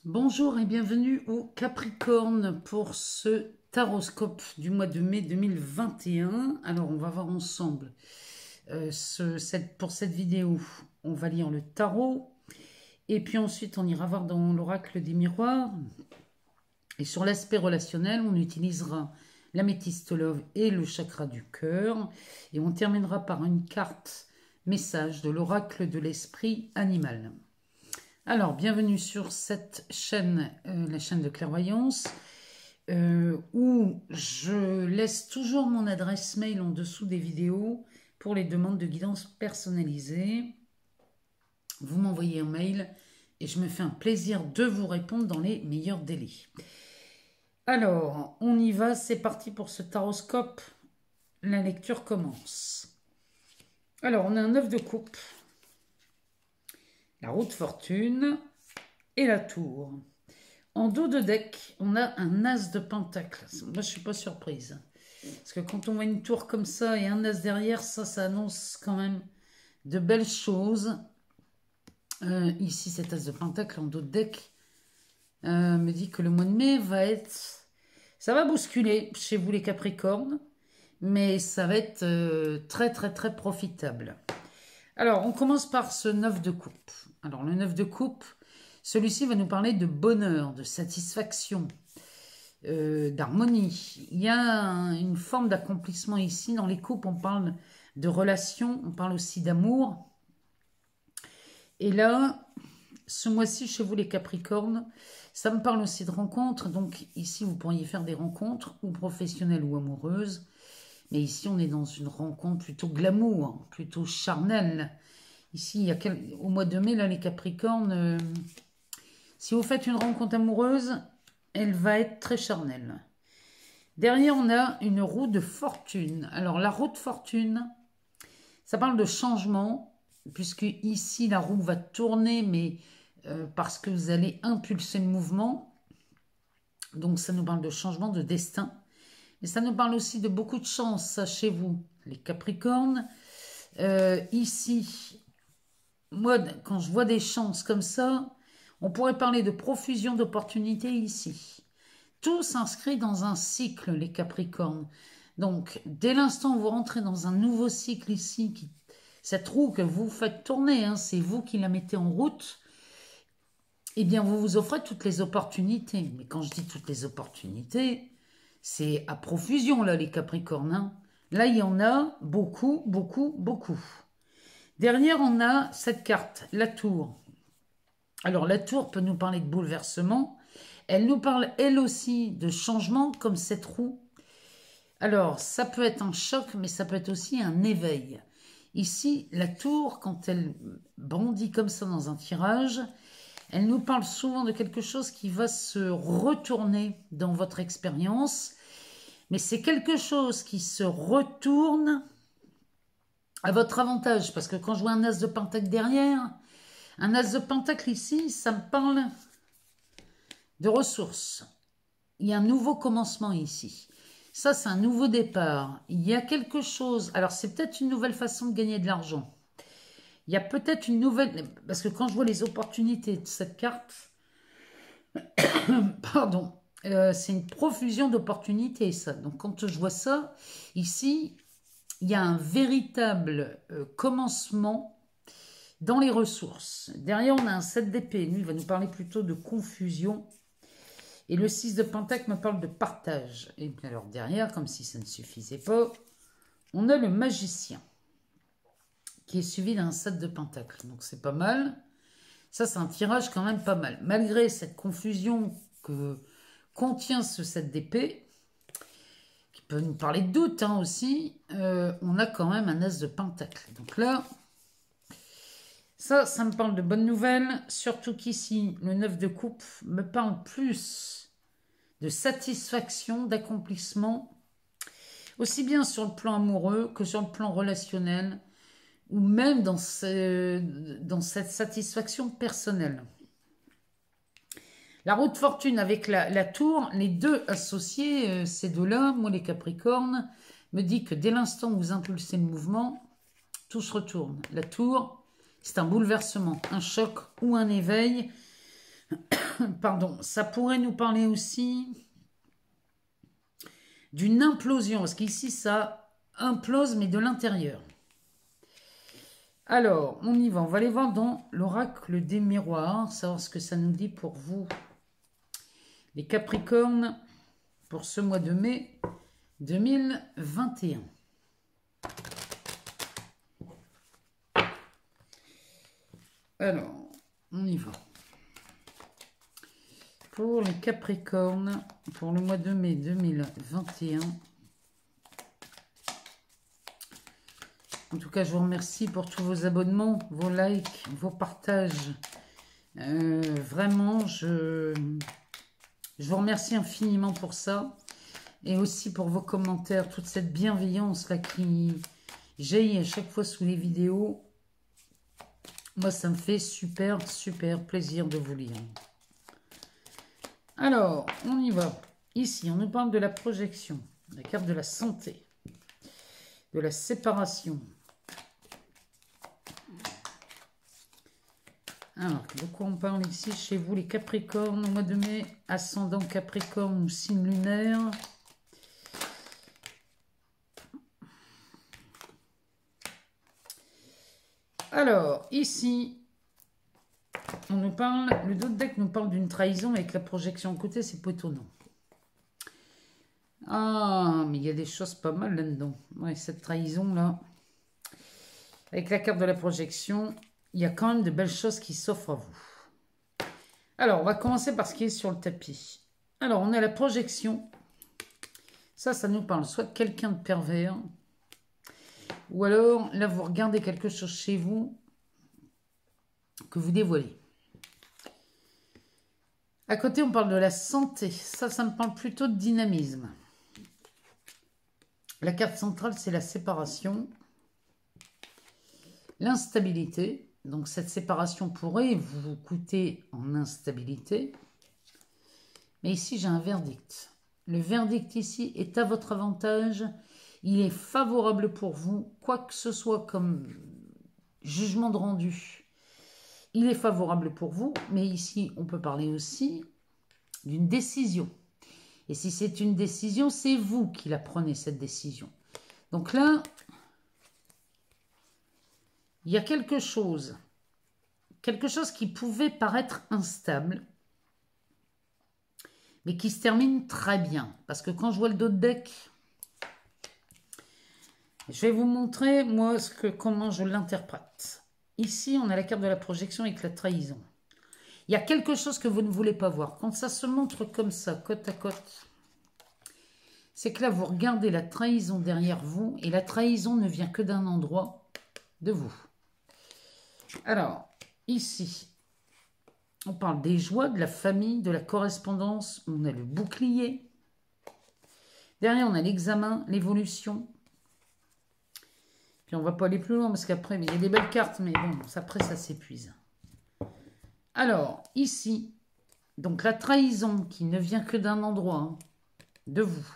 Bonjour et bienvenue au Capricorne pour ce taroscope du mois de mai 2021. Alors on va voir ensemble, pour cette vidéo, on va lire le tarot et puis ensuite on ira voir dans l'oracle des miroirs. Et sur l'aspect relationnel, on utilisera l'améthyste love et le chakra du cœur. Et on terminera par une carte message de l'oracle de l'esprit animal. Alors, bienvenue sur cette chaîne, la chaîne de clairvoyance, où je laisse toujours mon adresse mail en dessous des vidéos pour les demandes de guidance personnalisée. Vous m'envoyez un mail et je me fais un plaisir de vous répondre dans les meilleurs délais. Alors, on y va, c'est parti pour ce taroscope. La lecture commence. Alors, on a un 9 de coupe, la roue de fortune et la tour. En dos de deck, on a un as de pentacle. Moi, je ne suis pas surprise. Parce que quand on voit une tour comme ça et un as derrière, ça annonce quand même de belles choses. Ici, cet as de pentacle en dos de deck me dit que le mois de mai va être... Ça va bousculer chez vous les Capricornes, mais ça va être très très très profitable. Alors, on commence par ce 9 de coupe. Alors, le 9 de coupe, celui-ci va nous parler de bonheur, de satisfaction, d'harmonie. Il y a une forme d'accomplissement ici. Dans les coupes, on parle de relation, on parle aussi d'amour. Et là, ce mois-ci, chez vous les Capricornes, ça me parle aussi de rencontres. Donc ici, vous pourriez faire des rencontres, ou professionnelles ou amoureuses. Mais ici, on est dans une rencontre plutôt glamour, plutôt charnelle. Ici, au mois de mai, là, les Capricornes, si vous faites une rencontre amoureuse, elle va être très charnelle. Derrière, on a une roue de fortune. Alors, la roue de fortune, ça parle de changement, puisque ici, la roue va tourner, mais parce que vous allez impulser le mouvement. Donc, ça nous parle de changement, de destin. Mais ça nous parle aussi de beaucoup de chance, ça, chez vous, les Capricornes. Ici, moi, quand je vois des chances comme ça, on pourrait parler de profusion d'opportunités ici. Tout s'inscrit dans un cycle, les Capricornes. Donc, dès l'instant où vous rentrez dans un nouveau cycle ici, cette roue que vous faites tourner, hein, c'est vous qui la mettez en route, eh bien, vous vous offrez toutes les opportunités. Mais quand je dis toutes les opportunités, c'est à profusion, là, les Capricornes. Hein. Là, il y en a beaucoup, beaucoup, beaucoup. Derrière, on a cette carte, la tour. Alors, la tour peut nous parler de bouleversement. Elle nous parle, elle aussi, de changement, comme cette roue. Alors, ça peut être un choc, mais ça peut être aussi un éveil. Ici, la tour, quand elle bondit comme ça dans un tirage, elle nous parle souvent de quelque chose qui va se retourner dans votre expérience. Mais c'est quelque chose qui se retourne à votre avantage. Parce que quand je vois un as de pentacle derrière, un as de pentacle ici, ça me parle de ressources. Il y a un nouveau commencement ici. Ça, c'est un nouveau départ. Il y a quelque chose... Alors, c'est peut-être une nouvelle façon de gagner de l'argent. Il y a peut-être une nouvelle... Parce que quand je vois les opportunités de cette carte... Pardon. C'est une profusion d'opportunités, ça. Donc, quand je vois ça, ici, il y a un véritable commencement dans les ressources. Derrière, on a un 7 d'épée. Lui, il va nous parler plutôt de confusion. Et le 6 de pentacle me parle de partage. Et bien alors, derrière, comme si ça ne suffisait pas, on a le magicien, qui est suivi d'un 7 de pentacle. Donc, c'est pas mal. Ça, c'est un tirage quand même pas mal. Malgré cette confusion que contient ce 7 d'épée, qui peut nous parler de doute hein, aussi, on a quand même un as de pentacle. Donc là, ça me parle de bonnes nouvelles, surtout qu'ici, le 9 de coupe me parle plus de satisfaction, d'accomplissement, aussi bien sur le plan amoureux que sur le plan relationnel, ou même dans cette satisfaction personnelle. La roue de fortune avec la tour, les deux associés, ces deux-là, moi les Capricornes, me dit que dès l'instant où vous impulsez le mouvement, tout se retourne. La tour, c'est un bouleversement, un choc ou un éveil. Pardon, ça pourrait nous parler aussi d'une implosion, parce qu'ici, ça implose, mais de l'intérieur. Alors, on y va. On va aller voir dans l'oracle des miroirs, savoir ce que ça nous dit pour vous, les Capricornes, pour ce mois de mai 2021. Alors, on y va. Pour les Capricornes, pour le mois de mai 2021. En tout cas, je vous remercie pour tous vos abonnements, vos likes, vos partages. Vraiment, je vous remercie infiniment pour ça. Et aussi pour vos commentaires, toute cette bienveillance là qui jaillit à chaque fois sous les vidéos. Moi, ça me fait super, super plaisir de vous lire. Alors, on y va. Ici, on nous parle de la projection, la carte de la santé, de la séparation. Alors, de quoi on parle ici chez vous, les Capricornes, au mois de mai, ascendant Capricorne ou signe lunaire. Alors, ici, on nous parle, le dos de deck nous parle d'une trahison avec la projection à côté, c'est pas étonnant. Ah, mais il y a des choses pas mal là-dedans. Ouais, cette trahison-là, avec la carte de la projection, il y a quand même de belles choses qui s'offrent à vous. Alors, on va commencer par ce qui est sur le tapis. Alors, on a la projection. Ça nous parle soit de quelqu'un de pervers, ou alors, là, vous regardez quelque chose chez vous que vous dévoilez. À côté, on parle de la santé. Ça me parle plutôt de dynamisme. La carte centrale, c'est la séparation, l'instabilité. Donc, cette séparation pourrait vous coûter en instabilité. Mais ici, j'ai un verdict. Le verdict ici est à votre avantage. Il est favorable pour vous, quoi que ce soit comme jugement de rendu. Il est favorable pour vous, mais ici, on peut parler aussi d'une décision. Et si c'est une décision, c'est vous qui la prenez, cette décision. Donc là, il y a quelque chose qui pouvait paraître instable, mais qui se termine très bien. Parce que quand je vois le dos de deck, je vais vous montrer, moi, comment je l'interprète. Ici, on a la carte de la projection avec la trahison. Il y a quelque chose que vous ne voulez pas voir. Quand ça se montre comme ça, côte à côte, c'est que là, vous regardez la trahison derrière vous, et la trahison ne vient que d'un endroit de vous. Alors, ici, on parle des joies, de la famille, de la correspondance. On a le bouclier. Derrière, on a l'examen, l'évolution. Puis on ne va pas aller plus loin parce qu'après, il y a des belles cartes, mais bon, après, ça s'épuise. Alors, ici, donc la trahison qui ne vient que d'un endroit, hein, de vous.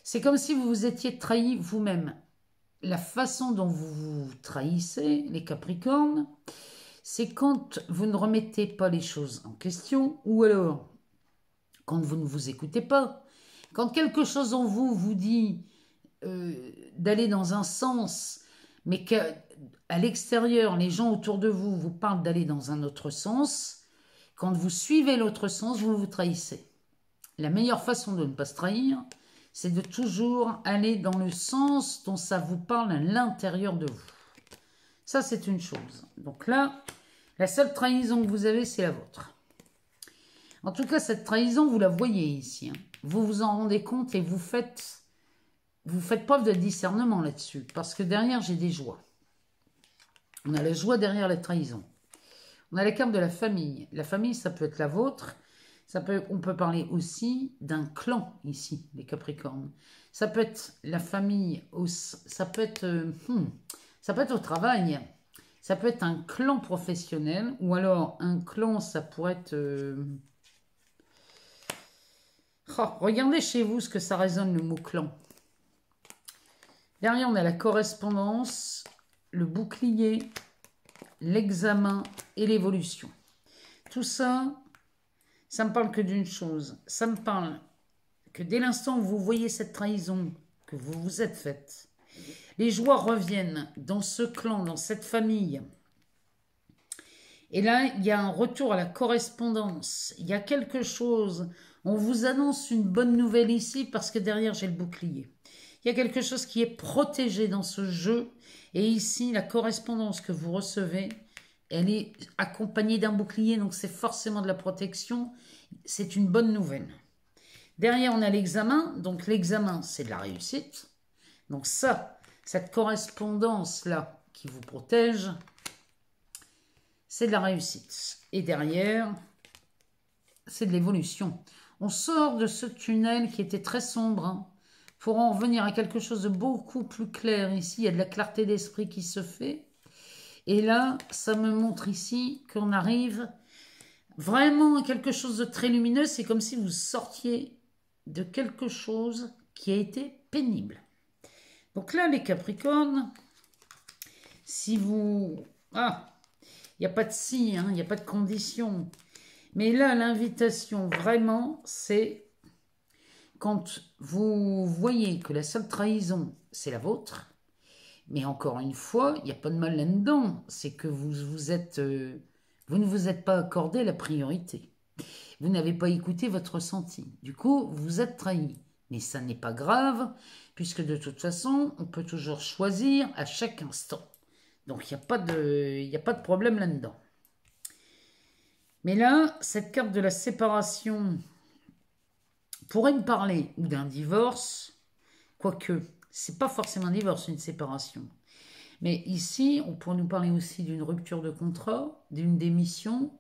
C'est comme si vous vous étiez trahi vous-même. La façon dont vous vous trahissez, les Capricornes, c'est quand vous ne remettez pas les choses en question, ou alors quand vous ne vous écoutez pas, quand quelque chose en vous vous dit d'aller dans un sens, mais qu'à l'extérieur, les gens autour de vous vous parlent d'aller dans un autre sens, quand vous suivez l'autre sens, vous vous trahissez. La meilleure façon de ne pas se trahir, c'est de toujours aller dans le sens dont ça vous parle à l'intérieur de vous. Ça, c'est une chose. Donc là, la seule trahison que vous avez, c'est la vôtre. En tout cas, cette trahison, vous la voyez ici. Hein. Vous vous en rendez compte et vous faites preuve de discernement là-dessus. Parce que derrière, j'ai des joies. On a la joie derrière la trahison. On a la carte de la famille. La famille, ça peut être la vôtre. On peut parler aussi d'un clan ici, les Capricornes. Ça peut être la famille, ça peut être au travail. Ça peut être un clan professionnel ou alors un clan, ça pourrait être... regardez chez vous ce que ça résonne le mot clan. Derrière, on a la correspondance, le bouclier, l'examen et l'évolution. Tout ça, ça me parle que d'une chose. Ça me parle que dès l'instant où vous voyez cette trahison que vous vous êtes faite, les joies reviennent dans ce clan, dans cette famille. Et là, il y a un retour à la correspondance. Il y a quelque chose. On vous annonce une bonne nouvelle ici parce que derrière, j'ai le bouclier. Il y a quelque chose qui est protégé dans ce jeu. Et ici, la correspondance que vous recevez, elle est accompagnée d'un bouclier. Donc, c'est forcément de la protection. C'est une bonne nouvelle. Derrière, on a l'examen. Donc, l'examen, c'est de la réussite. Donc ça, cette correspondance-là qui vous protège, c'est de la réussite. Et derrière, c'est de l'évolution. On sort de ce tunnel qui était très sombre, hein, pour en revenir à quelque chose de beaucoup plus clair. Ici, il y a de la clarté d'esprit qui se fait. Et là, ça me montre ici qu'on arrive vraiment à quelque chose de très lumineux. C'est comme si vous sortiez de quelque chose qui a été pénible. Donc là, les Capricornes, si vous... Ah, il n'y a pas de si, hein, il n'y a pas de condition. Mais là, l'invitation, vraiment, c'est quand vous voyez que la seule trahison, c'est la vôtre. Mais encore une fois, il n'y a pas de mal là-dedans. C'est que vous ne vous êtes pas accordé la priorité. Vous n'avez pas écouté votre ressenti. Du coup, vous êtes trahi. Mais ça n'est pas grave, puisque de toute façon, on peut toujours choisir à chaque instant. Donc, il n'y a pas de problème là-dedans. Mais là, cette carte de la séparation pourrait me parler d'un divorce, quoique, c'est pas forcément un divorce, une séparation. Mais ici, on pourrait nous parler aussi d'une rupture de contrat, d'une démission,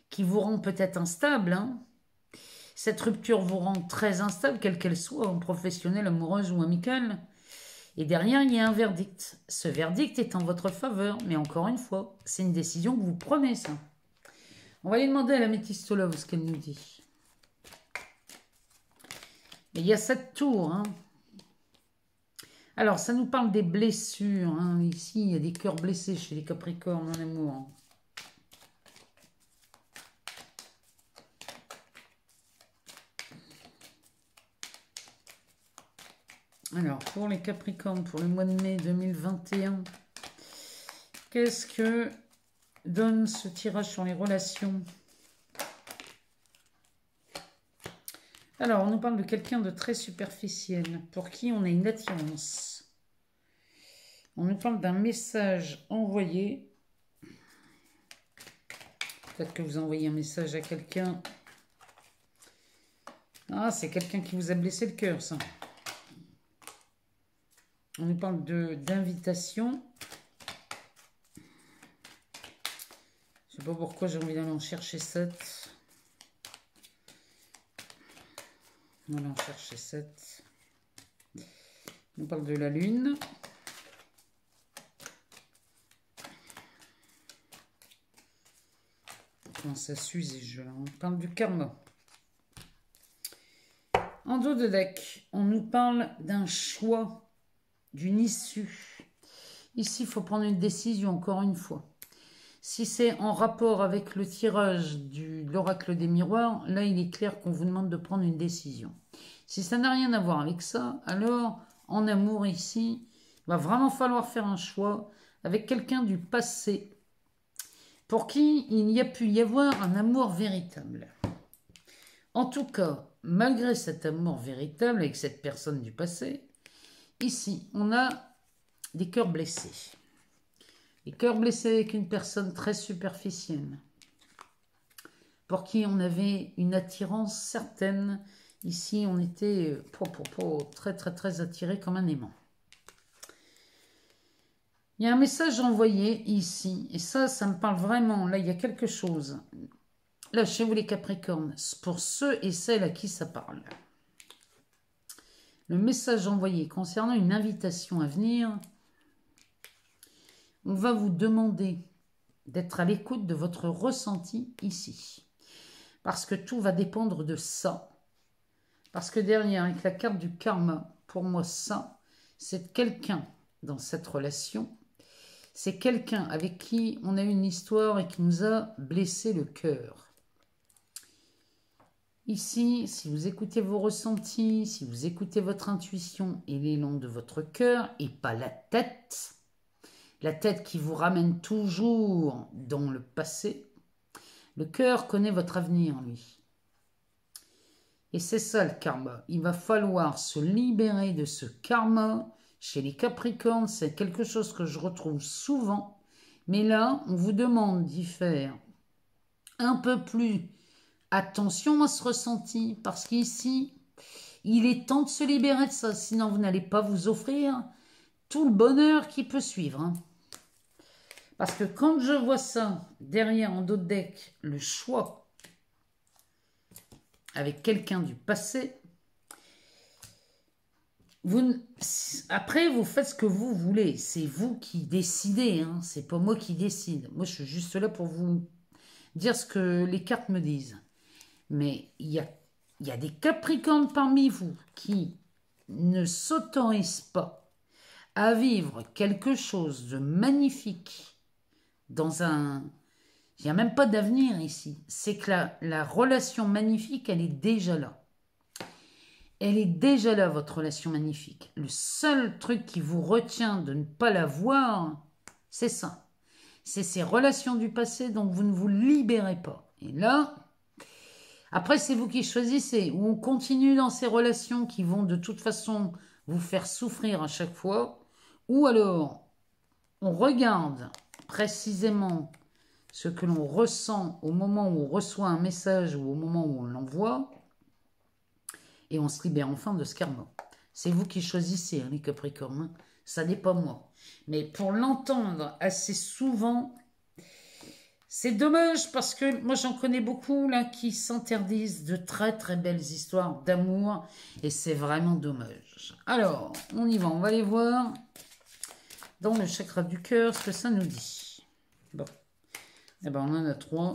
qui vous rend peut-être instable, hein. Cette rupture vous rend très instable, quelle qu'elle soit, professionnelle, amoureuse ou amicale. Et derrière, il y a un verdict. Ce verdict est en votre faveur, mais encore une fois, c'est une décision que vous prenez, ça. On va aller demander à la métistologue ce qu'elle nous dit. Et il y a cette tour, hein. Alors, ça nous parle des blessures, hein. Ici, il y a des cœurs blessés chez les Capricornes en amour. Alors, pour les Capricornes, pour le mois de mai 2021, qu'est-ce que donne ce tirage sur les relations? Alors, on nous parle de quelqu'un de très superficiel, pour qui on a une attirance. On nous parle d'un message envoyé. Peut-être que vous envoyez un message à quelqu'un. Ah, c'est quelqu'un qui vous a blessé le cœur, ça. On nous parle d'invitation. Je ne sais pas pourquoi j'ai envie d'aller en chercher 7. On va aller en chercher 7. On parle de la lune. Comment ça s'use et je... On parle du karma. En dos de deck, on nous parle d'un choix, d'une issue. Ici, il faut prendre une décision, encore une fois. Si c'est en rapport avec le tirage de l'oracle des miroirs, là, il est clair qu'on vous demande de prendre une décision. Si ça n'a rien à voir avec ça, alors, en amour ici, il va vraiment falloir faire un choix avec quelqu'un du passé pour qui il n'y a pu y avoir un amour véritable. En tout cas, malgré cet amour véritable avec cette personne du passé, ici, on a des cœurs blessés. Les cœurs blessés avec une personne très superficielle, pour qui on avait une attirance certaine. Ici, on était très, très, très attiré comme un aimant. Il y a un message envoyé ici, et ça me parle vraiment. Là, il y a quelque chose. Là, chez vous les Capricornes, pour ceux et celles à qui ça parle. Le message envoyé concernant une invitation à venir, on va vous demander d'être à l'écoute de votre ressenti ici. Parce que tout va dépendre de ça. Parce que derrière, avec la carte du karma, pour moi, ça, c'est quelqu'un dans cette relation. C'est quelqu'un avec qui on a eu une histoire et qui nous a blessé le cœur. Ici, si vous écoutez vos ressentis, si vous écoutez votre intuition et l'élan de votre cœur et pas la tête qui vous ramène toujours dans le passé, le cœur connaît votre avenir, lui. Et c'est ça le karma. Il va falloir se libérer de ce karma. Chez les Capricornes, c'est quelque chose que je retrouve souvent. Mais là, on vous demande d'y faire un peu plus attention à ce ressenti. Parce qu'ici, il est temps de se libérer de ça. Sinon, vous n'allez pas vous offrir tout le bonheur qui peut suivre. Hein. Parce que quand je vois ça, derrière en dos de deck, le choix avec quelqu'un du passé, après, vous faites ce que vous voulez. C'est vous qui décidez. Hein. C'est pas moi qui décide. Moi, je suis juste là pour vous dire ce que les cartes me disent. Mais il y a des Capricornes parmi vous qui ne s'autorisent pas à vivre quelque chose de magnifique dans un... Il n'y a même pas d'avenir ici. C'est que la relation magnifique, elle est déjà là. Elle est déjà là, votre relation magnifique. Le seul truc qui vous retient de ne pas la voir, c'est ça. C'est ces relations du passé dont vous ne vous libérez pas. Et là, après, c'est vous qui choisissez. Ou on continue dans ces relations qui vont de toute façon vous faire souffrir à chaque fois. Ou alors, on regarde précisément ce que l'on ressent au moment où on reçoit un message ou au moment où on l'envoie. Et on se libère enfin de ce karma. C'est vous qui choisissez, hein, les Capricornes. Hein. Ça n'est pas moi. Mais pour l'entendre assez souvent, c'est dommage parce que moi j'en connais beaucoup là qui s'interdisent de très très belles histoires d'amour. Et c'est vraiment dommage. Alors, on y va. On va aller voir dans le chakra du cœur ce que ça nous dit. Bon. Eh ben, on en a 3.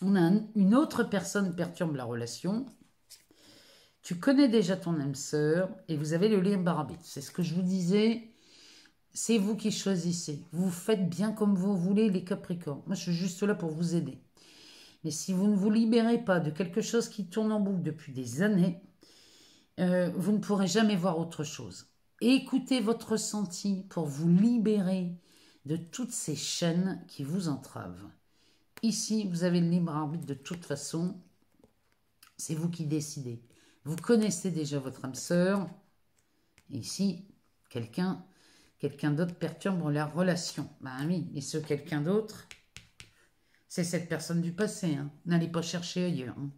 On a une autre personne perturbe la relation. Tu connais déjà ton âme sœur et vous avez le libre arbitre. C'est ce que je vous disais. C'est vous qui choisissez. Vous faites bien comme vous voulez, les Capricornes. Moi, je suis juste là pour vous aider. Mais si vous ne vous libérez pas de quelque chose qui tourne en boucle depuis des années, vous ne pourrez jamais voir autre chose. Écoutez votre ressenti pour vous libérer de toutes ces chaînes qui vous entravent. Ici, vous avez le libre arbitre de toute façon. C'est vous qui décidez. Vous connaissez déjà votre âme sœur. Ici, quelqu'un d'autre perturbe la relation. Ben oui, et ce quelqu'un d'autre, c'est cette personne du passé. Hein. N'allez pas chercher ailleurs. Hein.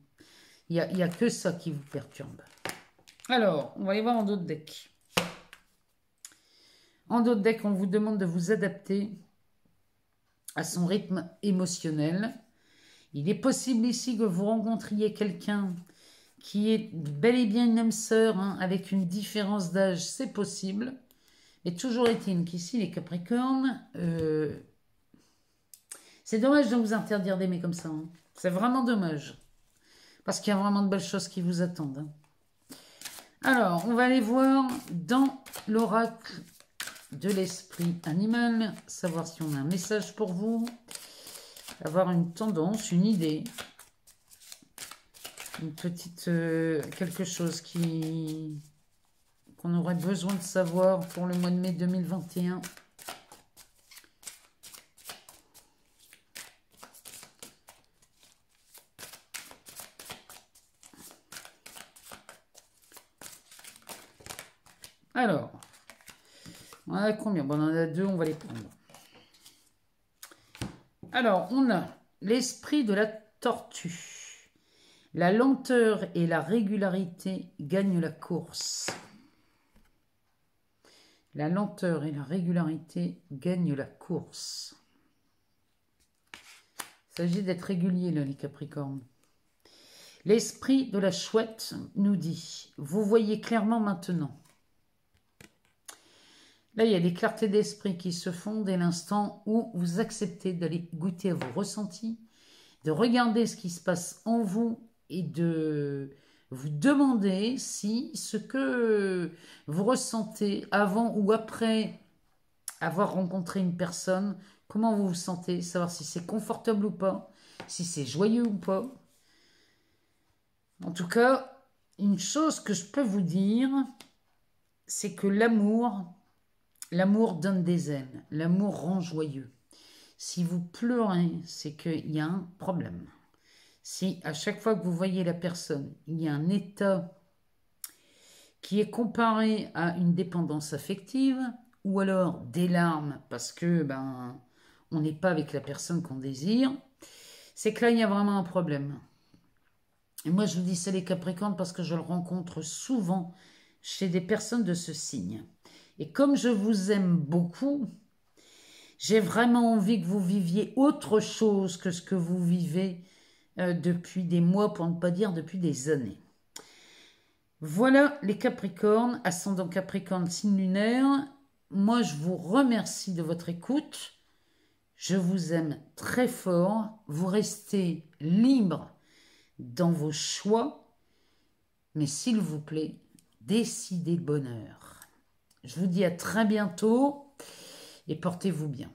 Il n'y a que ça qui vous perturbe. Alors, on va aller voir en d'autres decks. En d'autres decks, on vous demande de vous adapter à son rythme émotionnel. Il est possible ici que vous rencontriez quelqu'un qui est bel et bien une âme sœur, hein, avec une différence d'âge, c'est possible. Et toujours est-il qu'ici, les Capricornes, c'est dommage de vous interdire d'aimer comme ça. Hein. C'est vraiment dommage. Parce qu'il y a vraiment de belles choses qui vous attendent. Hein. Alors, on va aller voir dans l'oracle de l'esprit animal, savoir si on a un message pour vous, avoir une tendance, une idée, une petite quelque chose qu'on aurait besoin de savoir pour le mois de mai 2021. Alors, on en a combien? Bon, on en a 2, on va les prendre. Alors, on a l'esprit de la tortue. La lenteur et la régularité gagnent la course. La lenteur et la régularité gagnent la course. Il s'agit d'être régulier, là, les Capricornes. L'esprit de la chouette nous dit, vous voyez clairement maintenant. Là, il y a des clartés d'esprit qui se font dès l'instant où vous acceptez d'aller goûter à vos ressentis, de regarder ce qui se passe en vous et de vous demander si ce que vous ressentez avant ou après avoir rencontré une personne, comment vous vous sentez, savoir si c'est confortable ou pas, si c'est joyeux ou pas. En tout cas, une chose que je peux vous dire, c'est que l'amour donne des ailes. L'amour rend joyeux. Si vous pleurez, c'est qu'il y a un problème. Si à chaque fois que vous voyez la personne, il y a un état qui est comparé à une dépendance affective, ou alors des larmes parce que on n'est pas avec la personne qu'on désire, c'est que là il y a vraiment un problème. Et moi je vous dis ça les Capricornes parce que je le rencontre souvent chez des personnes de ce signe. Et comme je vous aime beaucoup, j'ai vraiment envie que vous viviez autre chose que ce que vous vivez depuis des mois, pour ne pas dire depuis des années. Voilà les Capricornes, ascendant Capricorne, signe lunaire. Moi, je vous remercie de votre écoute. Je vous aime très fort. Vous restez libre dans vos choix. Mais s'il vous plaît, décidez le bonheur. Je vous dis à très bientôt et portez-vous bien.